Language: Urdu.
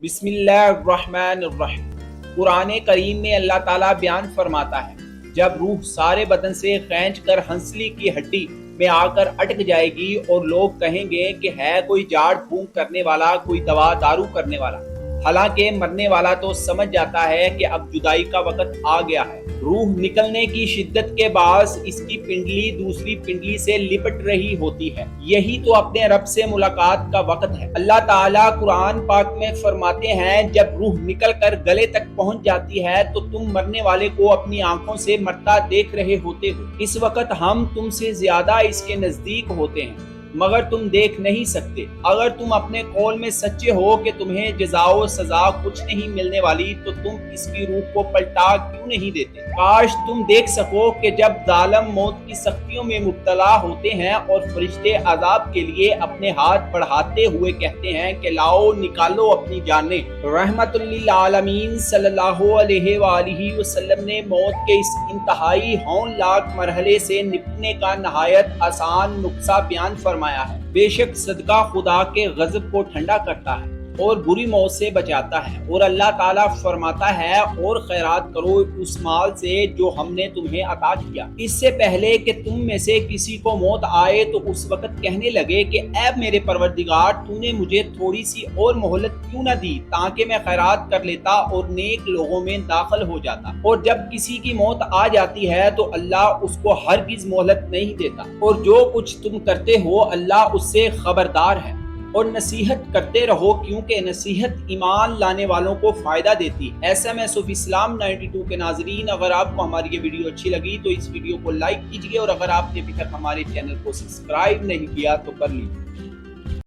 بسم اللہ الرحمن الرحیم۔ قرآن کریم میں اللہ تعالیٰ بیان فرماتا ہے جب روح سارے بدن سے کھینچ کر ہنسلی کی ہڈی میں آ کر اٹک جائے گی اور لوگ کہیں گے کہ ہے کوئی جھاڑ پھونک کرنے والا، کوئی دوا دارو کرنے والا، حالانکہ مرنے والا تو سمجھ جاتا ہے کہ اب جدائی کا وقت آ گیا ہے۔ روح نکلنے کی شدت کے باعث اس کی پنڈلی دوسری پنڈلی سے لپٹ رہی ہوتی ہے۔ یہی تو اپنے رب سے ملاقات کا وقت ہے۔ اللہ تعالیٰ قرآن پاک میں فرماتے ہیں جب روح نکل کر گلے تک پہنچ جاتی ہے تو تم مرنے والے کو اپنی آنکھوں سے مرتا دیکھ رہے ہوتے ہو۔ اس وقت ہم تم سے زیادہ اس کے نزدیک ہوتے ہیں مگر تم دیکھ نہیں سکتے۔ اگر تم اپنے قول میں سچے ہو کہ تمہیں جزا و سزا کچھ نہیں ملنے والی تو تم اس کی روح کو پلٹا کیوں نہیں دیتے؟ کاش تم دیکھ سکو کہ جب ظالم موت کی سختیوں میں مبتلا ہوتے ہیں اور فرشتے عذاب کے لیے اپنے ہاتھ بڑھاتے ہوئے کہتے ہیں کہ لاؤ نکالو اپنی جانیں۔ رحمت للعالمین صلی اللہ علیہ وآلہ وسلم نے موت کے اس انتہائی ہولناک مرحلے سے نپٹنے کا نہایت آسان نسخہ بیان فرمایا ہے۔ بے شک صدقہ خدا کے غضب کو ٹھنڈا کرتا ہے اور بری موت سے بچاتا ہے، اور اللہ تعالیٰ فرماتا ہے اور خیرات کرو اس مال سے جو ہم نے تمہیں عطا کیا، اس سے پہلے کہ تم میں سے کسی کو موت آئے تو اس وقت کہنے لگے کہ اے میرے پروردگار تو نے مجھے تھوڑی سی اور مہلت کیوں نہ دی تاکہ میں خیرات کر لیتا اور نیک لوگوں میں داخل ہو جاتا۔ اور جب کسی کی موت آ جاتی ہے تو اللہ اس کو ہرگز مہلت نہیں دیتا، اور جو کچھ تم کرتے ہو اللہ اس سے خبردار ہے۔ اور نصیحت کرتے رہو کیونکہ نصیحت ایمان لانے والوں کو فائدہ دیتی ہے۔ SMS of Islam 92 کے ناظرین، اگر آپ کو ہماری یہ ویڈیو اچھی لگی تو اس ویڈیو کو لائک کیجئے، اور اگر آپ نے ابھی تک ہمارے چینل کو سبسکرائب نہیں کیا تو کر لیجیے۔